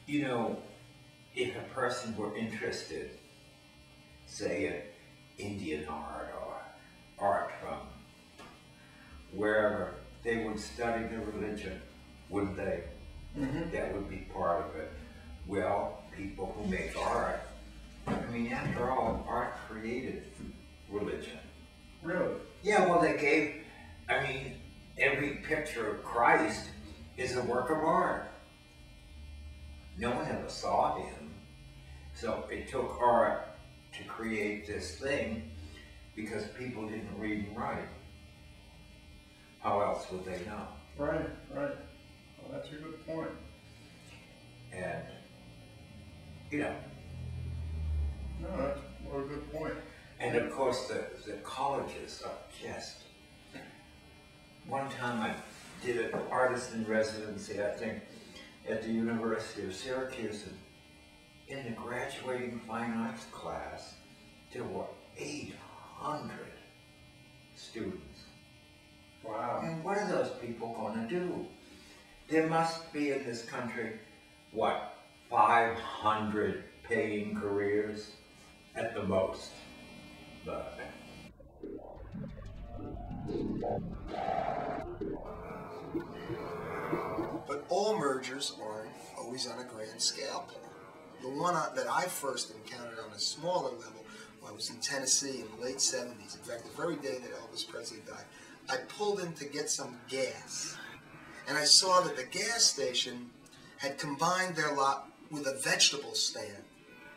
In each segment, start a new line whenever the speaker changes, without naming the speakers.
You know, if a person were interested, say in Indian art or art from wherever, they would study the religion, wouldn't they? That would be part of it. Well, people who make art, I mean, after all, art created religion.
Really?
Yeah, well, they gave, I mean, every picture of Christ is a work of art. No one ever saw him. So it took art to create this thing because people didn't read and write. How else would they know?
Right, right. Well, that's a good point.
And, you know.
No, that's a good point.
And of course, the colleges are just. One time I did an artist in residency, I think, at the University of Syracuse. And in the graduating fine arts class, there were 800 students.
Wow.
And what are those people going to do? There must be in this country, what, 500 paying careers at the most. But
all mergers aren't always on a grand scale. The one that I first encountered on a smaller level when I was in Tennessee in the late 70s, in fact, the very day that Elvis Presley died, I pulled in to get some gas. And I saw that the gas station had combined their lot with a vegetable stand.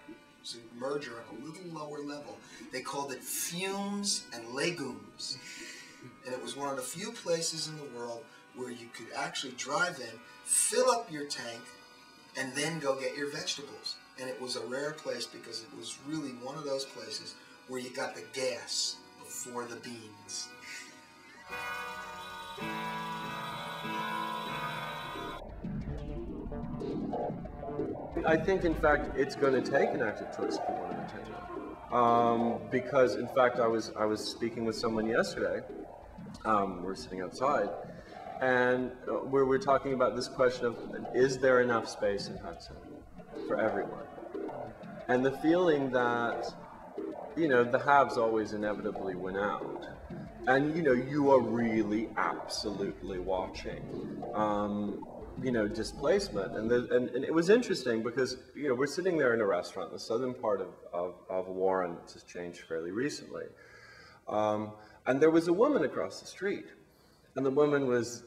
It was a merger on a little lower level. They called it Fumes and Legumes. And it was one of the few places in the world where you could actually drive in, fill up your tank, and then go get your vegetables. And it was a rare place because it was really one of those places where you got the gas before the beans.
I think, in fact, it's going to take an active choice if you want to maintain it. Because, in fact, I was speaking with someone yesterday. We're sitting outside, and we were talking about this question of, is there enough space in Hudson for everyone? And the feeling that, you know, the haves always inevitably win out. And, you know, you are really absolutely watching, you know, displacement. And it was interesting because, you know, we're sitting there in a restaurant, the southern part of Warren, which has changed fairly recently. And there was a woman across the street. And the woman was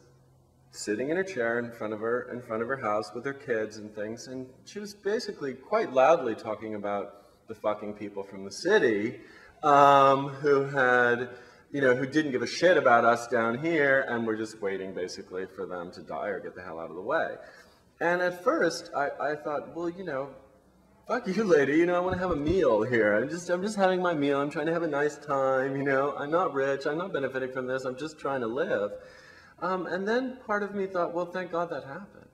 sitting in her chair in front of her house with her kids and things. And she was basically quite loudly talking about the fucking people from the city who had, you know, who didn't give a shit about us down here and were just waiting basically for them to die or get the hell out of the way. And at first I thought, well, you know, fuck you, lady, you know, I want to have a meal here. I'm just having my meal. I'm trying to have a nice time, you know. I'm not rich. I'm not benefiting from this. I'm just trying to live. And then part of me thought, well, thank God that happened.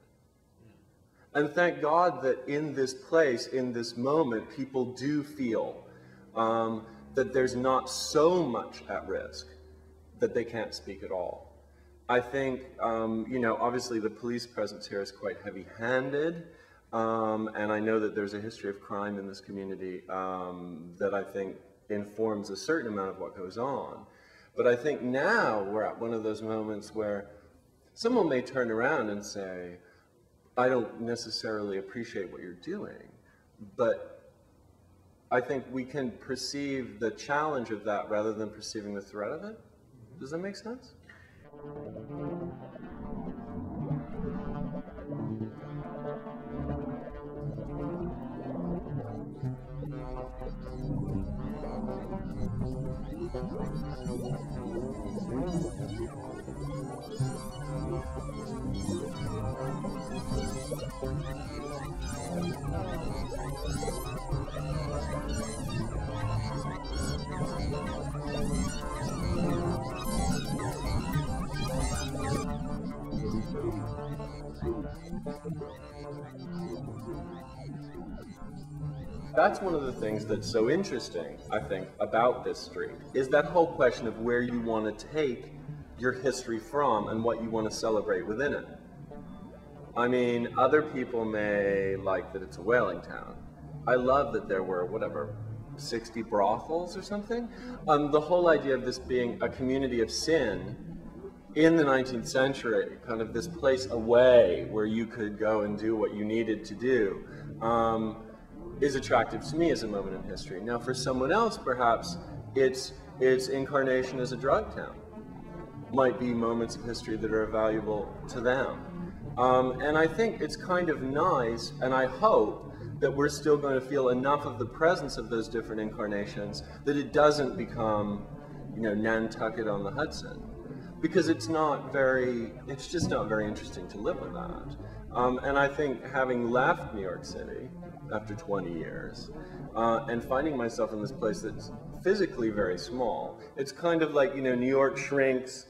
And thank God that in this place, in this moment, people do feel that there's not so much at risk that they can't speak at all. I think, you know, obviously the police presence here is quite heavy-handed, and I know that there's a history of crime in this community that I think informs a certain amount of what goes on. But I think now we're at one of those moments where someone may turn around and say, I don't necessarily appreciate what you're doing, but I think we can perceive the challenge of that rather than perceiving the threat of it. Does that make sense? That's one of the things that's so interesting, I think, about this street, is that whole question of where you want to take your history from and what you want to celebrate within it. I mean, other people may like that it's a whaling town. I love that there were, whatever, 60 brothels or something. The whole idea of this being a community of sin in the 19th century, kind of this place away where you could go and do what you needed to do, is attractive to me as a moment in history. Now, for someone else, perhaps, its incarnation as a drug town might be moments of history that are valuable to them. And I think it's kind of nice, and I hope that we're still going to feel enough of the presence of those different incarnations that it doesn't become, Nantucket on the Hudson, because it's just not very interesting to live with that. And I think having left New York City after 20 years, and finding myself in this place that's physically very small, it's kind of like, New York shrinks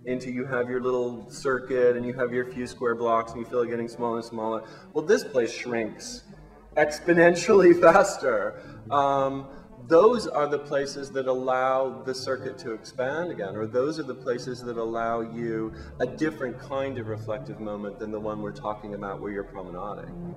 into, you have your little circuit and you have your few square blocks and you feel it getting smaller and smaller. Well, this place shrinks exponentially faster. Those are the places that allow the circuit to expand again, or those are the places that allow you a different kind of reflective moment than the one we're talking about where you're promenading.